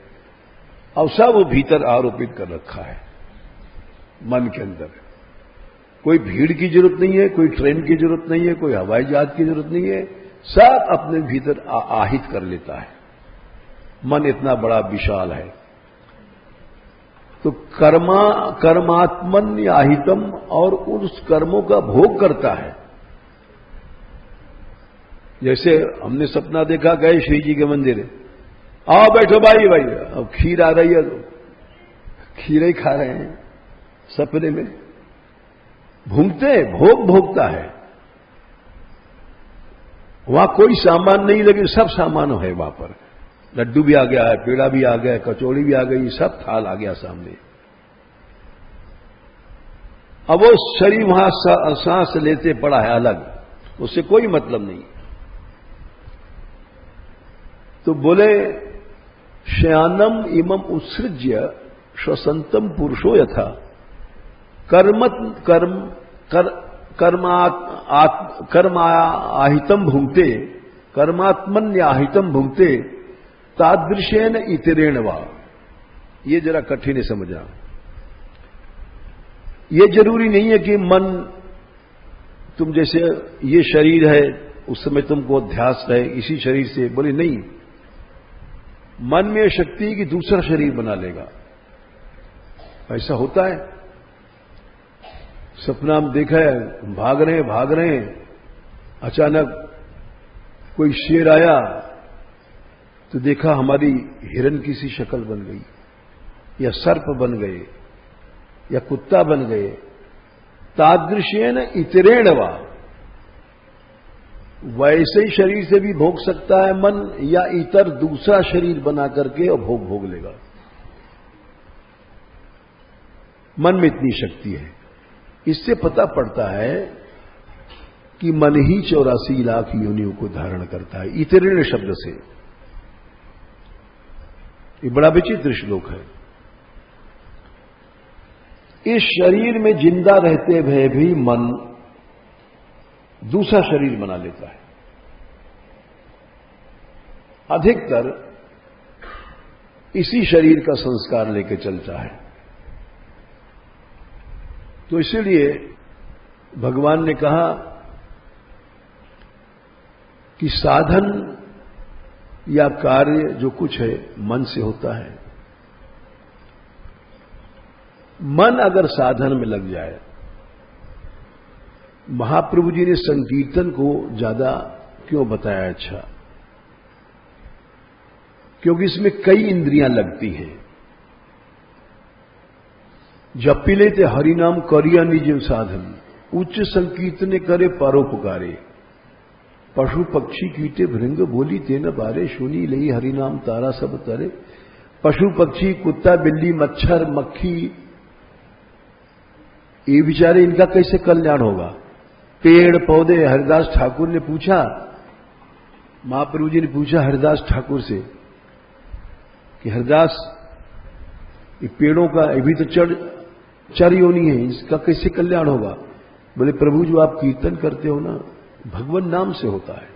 और सब वो भीतर आरोपित कर रखा है मन के अंदर। कोई भीड़ की जरूरत नहीं है, कोई ट्रेन की जरूरत नहीं है, कोई हवाई जहाज की जरूरत नहीं है, सब अपने भीतर आहित कर लेता है। मन इतना बड़ा विशाल है। तो कर्मात्मन आहितम, और उस कर्मों का भोग करता है। जैसे हमने सपना देखा, गए श्री जी के मंदिर, आओ बैठो भाई, अब खीर आ रही है तो खीर ही खा रहे हैं सपने में, भोगता है। वहां कोई सामान नहीं लगे, सब सामान है वहां पर। लड्डू भी आ गया है, पेड़ा भी आ गया, कचौड़ी भी आ गई, सब थाल आ गया सामने। अब वो शरीर वहां सांस लेते पड़ा है अलग, उससे कोई मतलब नहीं। तो बोले शयानम इमम उत्सृज्य श्वसंतम पुरुषो यथा कर्माहितम भुंक्ते, कर्मात्मन्याहितम भुंक्ते तादृशेन इतरेण वा। ये जरा कठिन है समझना। ये जरूरी नहीं है कि मन, तुम जैसे ये शरीर है उस समय तुमको अध्यास है इसी शरीर से, बोले नहीं, मन में शक्ति कि दूसरा शरीर बना लेगा। ऐसा होता है, सपना में देखा है, भाग रहे हैं, अचानक कोई शेर आया तो देखा हमारी हिरन की सी शक्ल बन गई, या सर्प बन गए, या कुत्ता बन गए। तादृश्येन इतरेण वा, वैसे ही शरीर से भी भोग सकता है मन, या इतर दूसरा शरीर बना करके और भोग लेगा। मन में इतनी शक्ति है। इससे पता पड़ता है कि मन ही 84 लाख योनियों को धारण करता है, इतरेण शब्द से। ये बड़ा विचित्र श्लोक है। इस शरीर में जिंदा रहते हुए भी मन दूसरा शरीर बना लेता है। अधिकतर इसी शरीर का संस्कार लेके चलता है। तो इसीलिए भगवान ने कहा कि साधन या कार्य जो कुछ है मन से होता है। मन अगर साधन में लग जाए, महाप्रभु जी ने संकीर्तन को ज्यादा क्यों बताया? अच्छा, क्योंकि इसमें कई इंद्रियां लगती हैं। जपिले ते हरिनाम करिया निज साधन, उच्च संकीर्तने करे परोपकारे, पशु पक्षी कीटे भृंग बोली तेन बारे, सुनी लई हरिनाम तारा सब तरे। पशु पक्षी, कुत्ता बिल्ली, मच्छर मक्खी, ये बेचारे, इनका कैसे कल्याण होगा? पेड़ पौधे, हरिदास ठाकुर ने पूछा, महाप्रभु जी ने पूछा हरिदास ठाकुर से कि हरिदास, ये पेड़ों का अभी तो चर योनि है, इसका कैसे कल्याण होगा? बोले प्रभु जो आप कीर्तन करते हो ना, भगवान नाम से होता है।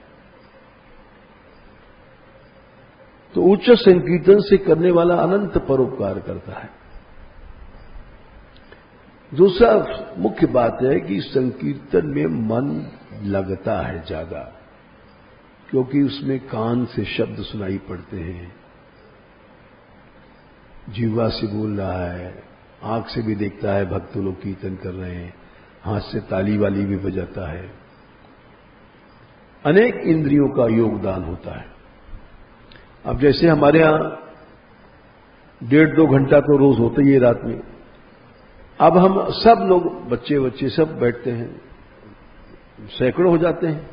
तो उच्च संकीर्तन से करने वाला अनंत परोपकार करता है। दूसरा मुख्य बात है कि संकीर्तन में मन लगता है ज्यादा, क्योंकि उसमें कान से शब्द सुनाई पड़ते हैं, जीवा से बोल रहा है, आंख से भी देखता है भक्त लोग कीर्तन कर रहे हैं, हाथ से ताली वाली भी बजाता है। अनेक इंद्रियों का योगदान होता है। अब जैसे हमारे यहां 1.5-2 घंटा तो रोज होता ही है रात में। अब हम सब लोग बच्चे बच्चे सब बैठते हैं, सैकड़ों हो जाते हैं।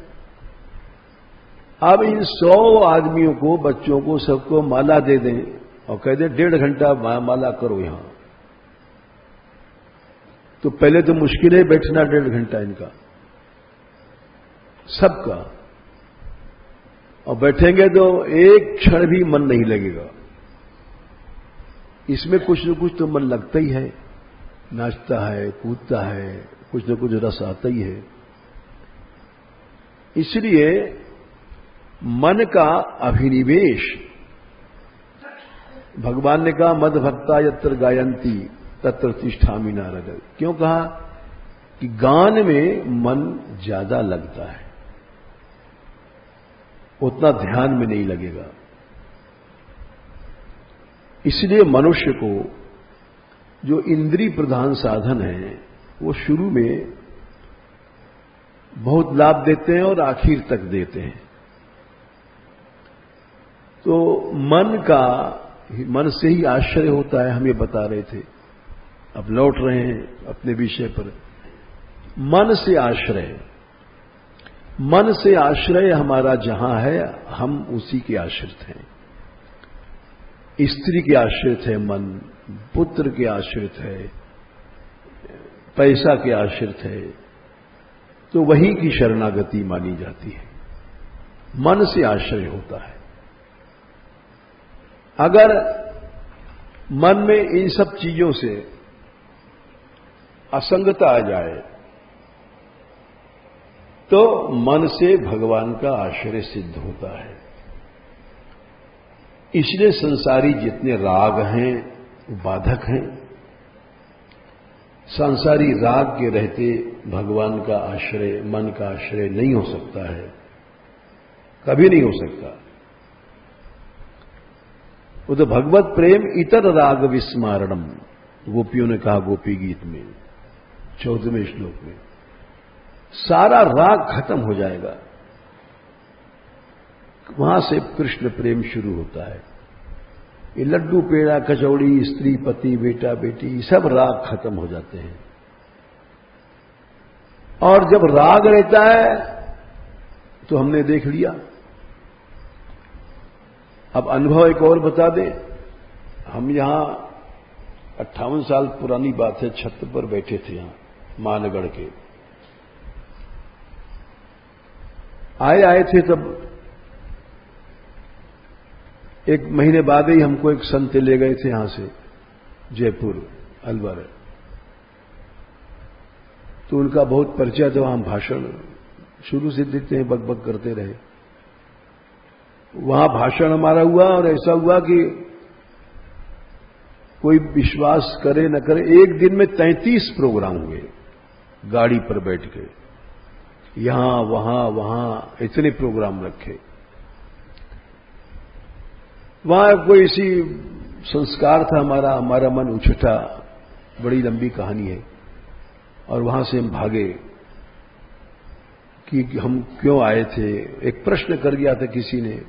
अब इन 100 आदमियों को, बच्चों को, सबको माला दे दें और कह दें 1.5 घंटा माला करो यहां, तो पहले तो मुश्किल है बैठना 1.5 घंटा इनका सबका। और बैठेंगे तो एक क्षण भी मन नहीं लगेगा। इसमें कुछ न कुछ तो मन लगता ही है, नाचता है, कूदता है, कुछ न कुछ रस आता ही है। इसलिए मन का अभिनिवेश, भगवान ने कहा मद भक्ता यत्र गायंती तत्र तिष्ठामि नारद। क्यों कहा? कि गान में मन ज्यादा लगता है, उतना ध्यान में नहीं लगेगा। इसलिए मनुष्य को जो इंद्रिय प्रधान साधन है वो शुरू में बहुत लाभ देते हैं और आखिर तक देते हैं। तो मन से ही आश्रय होता है, हम ये बता रहे थे। अब लौट रहे हैं अपने विषय पर। मन से आश्रय, मन से आश्रय हमारा जहां है हम उसी के आश्रित हैं। स्त्री के आश्रित है मन, पुत्र के आश्रित है, पैसा के आश्रित है, तो वही की शरणागति मानी जाती है। मन से आश्रय होता है। अगर मन में इन सब चीजों से असंगता आ जाए तो मन से भगवान का आश्रय सिद्ध होता है। इसलिए संसारी जितने राग हैं बाधक हैं। संसारी राग के रहते भगवान का आश्रय, मन का आश्रय नहीं हो सकता है, कभी नहीं हो सकता। वो तो भगवत प्रेम इतर राग विस्मारणम, गोपियों ने कहा गोपी गीत में 14वें श्लोक में। सारा राग खत्म हो जाएगा, वहां से कृष्ण प्रेम शुरू होता है। ये लड्डू पेड़ा कचौड़ी, स्त्री पति, बेटा बेटी, सब राग खत्म हो जाते हैं। और जब राग रहता है तो हमने देख लिया। अब अनुभव एक और बता दें। हम यहां 58 साल पुरानी बात है, छत पर बैठे थे यहां मानगढ़ के। आए थे तब एक महीने बाद ही हमको एक संत ले गए थे यहां से जयपुर अलवर। तो उनका बहुत परिचय था, वहां भाषण शुरू से देते हैं, बकबक करते रहे। वहां भाषण हमारा हुआ और ऐसा हुआ कि कोई विश्वास करे न करे, एक दिन में 33 प्रोग्राम हुए गाड़ी पर बैठ के, यहां वहां इतने प्रोग्राम रखे। वहां कोई इसी संस्कार था हमारा मन उछटा, बड़ी लंबी कहानी है। और वहां से हम भागे कि हम क्यों आए थे। एक प्रश्न कर दिया था किसी ने,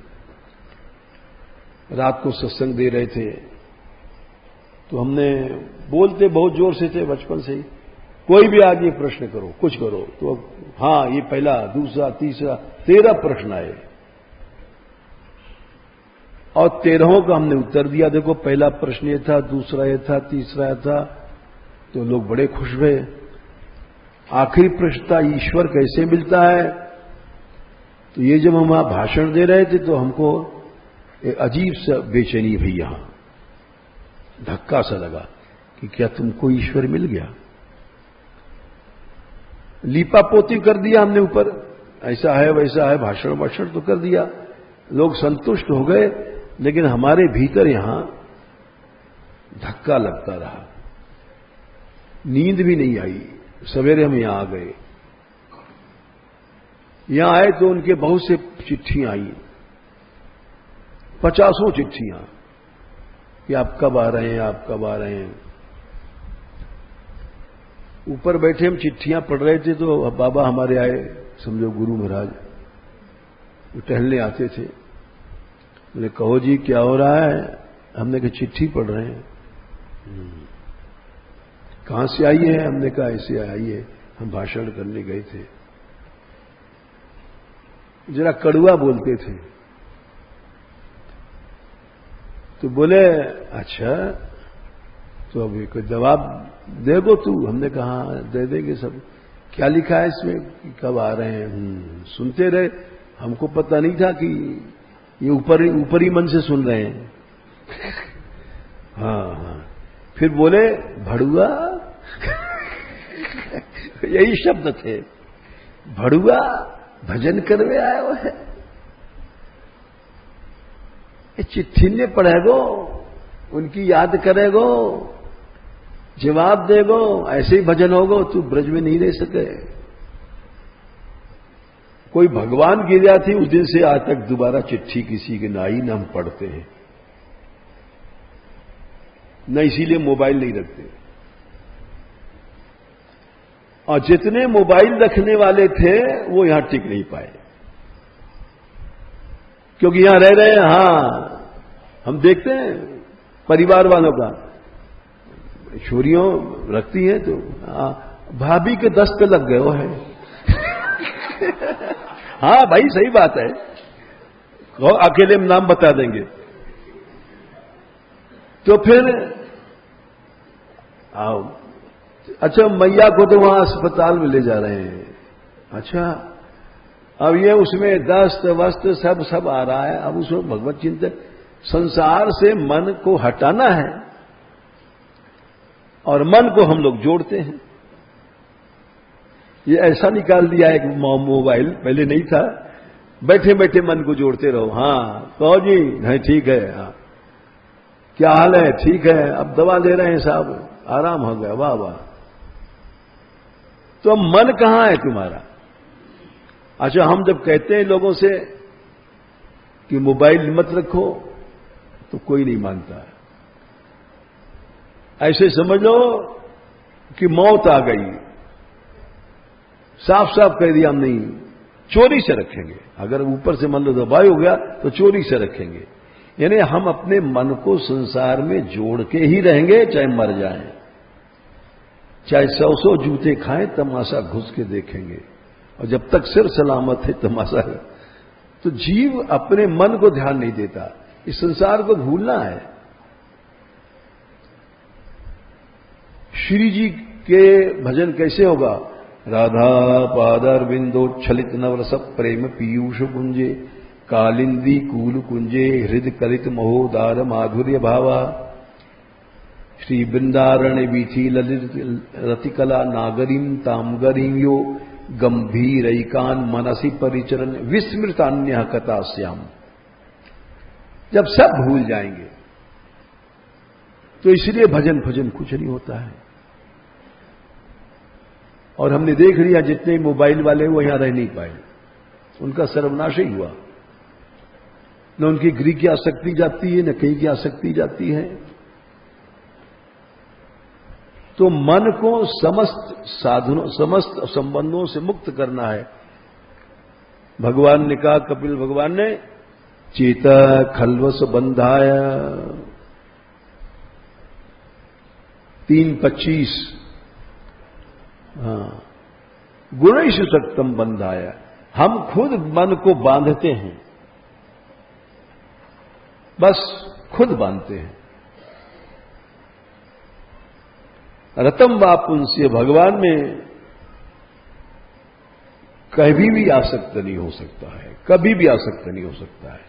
रात को सत्संग दे रहे थे, तो हमने बोलते बहुत जोर से थे बचपन से ही, कोई भी आगे प्रश्न करो, कुछ करो, तो हाँ ये पहला, दूसरा, तीसरा, 13 प्रश्न आए और 13 का हमने उत्तर दिया। देखो पहला प्रश्न ये था, दूसरा ये था, तीसरा ये था, तो लोग बड़े खुश हुए। आखिरी प्रश्न था ईश्वर कैसे मिलता है। तो ये जब हम वहां भाषण दे रहे थे तो हमको एक अजीब सा बेचैनी भई, यहां धक्का सा लगा कि क्या तुमको ईश्वर मिल गया। लीपा पोती कर दिया हमने ऊपर, ऐसा है वैसा है, भाषण तो कर दिया, लोग संतुष्ट हो गए, लेकिन हमारे भीतर यहां धक्का लगता रहा। नींद भी नहीं आई। सवेरे हम यहां आ गए। यहां आए तो उनके बहुत से चिट्ठियां आई, 50 चिट्ठियां कि आप कब आ रहे हैं, आप कब आ रहे हैं। ऊपर बैठे हम चिट्ठियां पढ़ रहे थे तो बाबा हमारे आए, समझो गुरु महाराज, वो टहलने आते थे। बोले कहो जी क्या हो रहा है? हमने कहा चिट्ठी पढ़ रहे हैं। कहां से आई है? हमने कहा ऐसे आई है, हम भाषण करने गए थे। जरा कड़वा बोलते थे तो बोले अच्छा तो अभी कोई जवाब देगो तू? हमने कहा दे देंगे सब। क्या लिखा है इसमें कि कब आ रहे हैं? सुनते रहे, हमको पता नहीं था कि ये ऊपरी मन से सुन रहे हैं। हाँ। फिर बोले भड़ुआ यही शब्द थे, भड़ुआ भजन करवे आयो है। चिट्ठी ने पढ़ेगो, उनकी याद करेगो, जवाब देगो, ऐसे ही भजन होगो, तू ब्रज में नहीं रह सके। कोई भगवान गिरा थी उस दिन से आज तक दोबारा चिट्ठी किसी की ना आई, ना हम पढ़ते हैं, न इसीलिए मोबाइल नहीं रखते। और जितने मोबाइल रखने वाले थे वो यहां टिक नहीं पाए, क्योंकि यहां रह रहे हैं। हाँ, हम देखते हैं परिवार वालों का, छोरियों रखती हैं तो भाभी के दस्त लग गए वो है। हाँ भाई सही बात है, अकेले में नाम बता देंगे। तो फिर आओ, अच्छा मैया को तो वहां अस्पताल में ले जा रहे हैं। अच्छा, अब ये उसमें दस्त वस्त सब आ रहा है। अब उसमें भगवत चिंतन, संसार से मन को हटाना है और मन को हम लोग जोड़ते हैं। ये ऐसा निकाल दिया एक मोबाइल, पहले नहीं था। बैठे बैठे मन को जोड़ते रहो। हाँ कहो जी, नहीं ठीक है। हाँ क्या हाल है? ठीक है। अब दवा ले रहे हैं साहब, आराम हो गया। वाह वाह। तो अब मन कहां है तुम्हारा? अच्छा, हम जब कहते हैं लोगों से कि मोबाइल मत रखो तो कोई नहीं मानता। ऐसे समझ लो कि मौत आ गई, साफ साफ कह दिया हम नहीं, चोरी से रखेंगे। अगर ऊपर से मान लो दबाई हो गया तो चोरी से रखेंगे। यानी हम अपने मन को संसार में जोड़ के ही रहेंगे, चाहे मर जाएं, चाहे 100 जूते खाएं, तमाशा घुस के देखेंगे। और जब तक सिर सलामत है तमाशा है। तो जीव अपने मन को ध्यान नहीं देता, इस संसार को भूलना है। श्री जी के भजन कैसे होगा? राधा पादर बिंदोच्छलित नवरस प्रेम पीयूष गुंजे, कालिंदी कूल कुंजे, हृदय कलित महोदार माधुर्य भावा, श्री वृंदारण्य वीथी ललित रतिकला नागरीम तामगरीम यो, गंभीरैकान मनसी परिचरण विस्मृतान्य कथाश्याम। जब सब भूल जाएंगे तो इसलिए भजन भजन कुछ नहीं होता है। और हमने देख लिया जितने मोबाइल वाले वो यहां रह नहीं पाए, उनका सर्वनाश ही हुआ। न उनकी गृह की आसक्ति जाती है, न कहीं की आसक्ति जाती है। तो मन को समस्त साधनों, समस्त संबंधों से मुक्त करना है। भगवान ने कहा, कपिल भगवान ने, चेत खलवस बंधाय 3:25, हाँ, गुणेषु सक्तम बंधाया। हम खुद मन को बांधते हैं, बस खुद बांधते हैं। रतम वापुंस्य, भगवान में कभी भी आसक्त नहीं हो सकता है, कभी भी आसक्त नहीं हो सकता है।